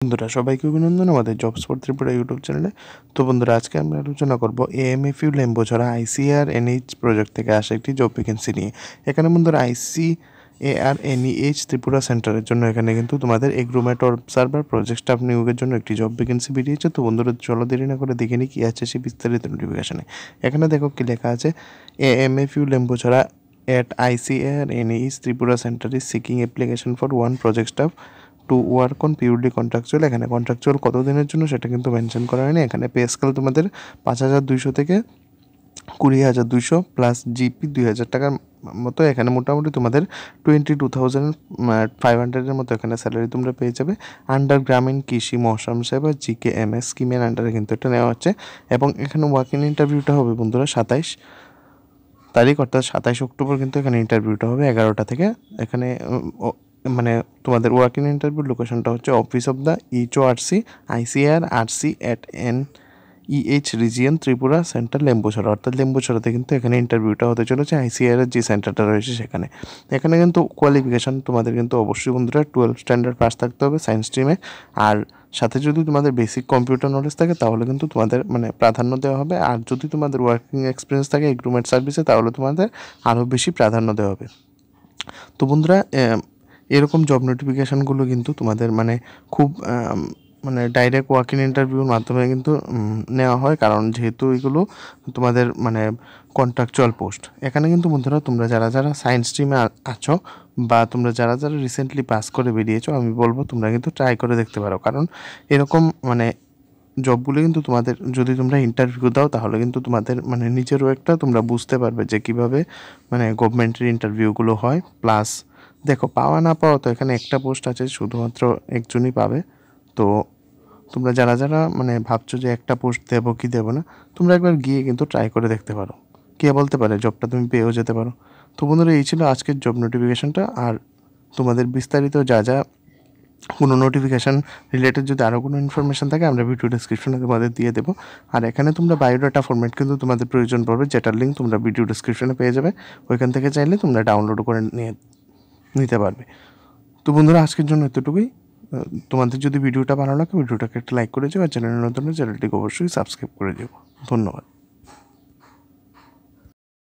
বন্ধুরা সবাইকে অভিনন্দন আমাদের জবস ফর ত্রিপুরা ইউটিউব চ্যানেলে। তো বন্ধুরা আজকে আমরা আলোচনা করব এএমএফইউ লেম্বোছড়া আইসিআরএনএইচ প্রজেক্ট থেকে আসা একটি জব ভ্যাকেন্সি নিয়ে। এখানে বন্ধুরা আইসিআরএনএইচ ত্রিপুরা সেন্টারের জন্য এখানে কিন্তু তোমাদের এগ্রোমেট অবজারভার প্রজেক্ট স্টাফ নিয়োগের জন্য একটি জব ভ্যাকেন্সি বেরিয়েছে। তো বন্ধুরা চলো দেরি না করে দেখে নিই কী আছে সেই বিস্তারিত নোটিফিকেশানে। এখানে দেখো কি লেখা আছে, এএমএফইউ লেম্বোছড়া at ICAR-NEIS Tripura Center is seeking application for one project staff to work on purely contractual. এখানে কন্ট্রাকচুয়াল কত দিনের জন্য সেটা কিন্তু মেনশন করা হয়নি। এখানে পে স্কেল তোমাদের 5,200 থেকে 20,200 প্লাস জিপি 2,000 টাকার মতো। এখানে মোটামুটি তোমাদের 22,500 মতো এখানে স্যালারি তোমরা পেয়ে যাবে। আন্ডার গ্রামীণ কৃষি মৌসুম সেবা GKMS স্কিমের আন্ডারে কিন্তু এটা নেওয়া হচ্ছে। এবং এখানে ওয়ার্কিং ইন্টারভিউটা হবে বন্ধুরা 27 তারিখ অর্থাৎ 27 অক্টোবর কিন্তু এখানে ইন্টারভিউটা হবে 11টা থেকে। এখানে মানে তোমাদের ওয়ার্কিং ইন্টারভিউ লোকেশনটা হচ্ছে office of the HORC ICAR-RC at NEH region Tripura centre Lembucherra, অর্থাৎ লেম্বোছড়াতে কিন্তু এখানে ইন্টারভিউটা হতে চলেছে ICAR-এর যে সেন্টারটা রয়েছে সেখানে। এখানে কিন্তু কোয়ালিফিকেশান তোমাদের কিন্তু অবশ্যই বন্ধুরা 12 স্ট্যান্ডার্ড পাস থাকতে হবে সায়েন্স স্ট্রিমে। আর সাথে যদি তোমাদের বেসিক কম্পিউটার নলেজ থাকে তাহলে কিন্তু তোমাদের প্রাধান্য দেওয়া হবে। আর যদি তোমাদের ওয়ার্কিং এক্সপিরিয়েন্স থাকে এগ্রোমেট সার্ভিসে তাহলে তোমাদের আরও বেশি প্রাধান্য দেওয়া হবে। তো বন্ধুরা এরকম জব নোটিফিকেশানগুলো কিন্তু তোমাদের খুব ডাইরেক্ট ওয়ার্ক ইন ইন্টারভিউর মাধ্যমে কিন্তু নেওয়া হয়, কারণ যেহেতু এগুলো তোমাদের কন্ট্রাকচুয়াল পোস্ট। এখানে কিন্তু বন্ধুরা তোমরা যারা সায়েন্স স্ট্রিমে আছো বা তোমরা যারা রিসেন্টলি পাস করে বেরিয়েছো, আমি বলবো তোমরা কিন্তু ট্রাই করে দেখতে পারো। কারণ এরকম জবগুলো কিন্তু তোমাদের যদি তোমরা ইন্টারভিউ দাও তাহলে কিন্তু তোমাদের নিজেরও একটা তোমরা বুঝতে পারবে যে কীভাবে গভর্নমেন্টের ইন্টারভিউগুলো হয়। প্লাস দেখো, পাওয়া না পাওয়া তো এখানে একটা পোস্ট আছে, শুধুমাত্র একজনই পাবে। তো তোমরা যারা ভাবছো যে একটা পোস্ট দেবো কি দেবো না, তোমরা একবার গিয়ে কিন্তু ট্রাই করে দেখতে পারো। কে বলতে পারে জবটা তুমি পেয়েও যেতে পারো। তো বন্ধুরা এই ছিল আজকের জব নোটিফিকেশানটা। আর তোমাদের বিস্তারিত যা কোনো নোটিফিকেশান রিলেটেড যদি আরও কোনো ইনফরমেশান থাকে আমরা ভিডিও ডিসক্রিপশনে তোমাদের দিয়ে দেবো। আর এখানে তোমরা বায়োডাটা ফরম্যাট কিন্তু তোমাদের প্রয়োজন পড়বে, যেটার লিঙ্ক তোমরা ভিডিও ডিসক্রিপশনে পেয়ে যাবে। ওইখান থেকে চাইলে তোমরা ডাউনলোড করে নিতে পারবে। তো বন্ধুরা আজকের জন্য এতটুকুই। তোমাদের যদি ভিডিওটা ভালো লাগে ভিডিওটাকে একটা লাইক করে যাও, আর চ্যানেলের নতুন চ্যানেলটিকে অবশ্যই সাবস্ক্রাইব করে দিও। ধন্যবাদ।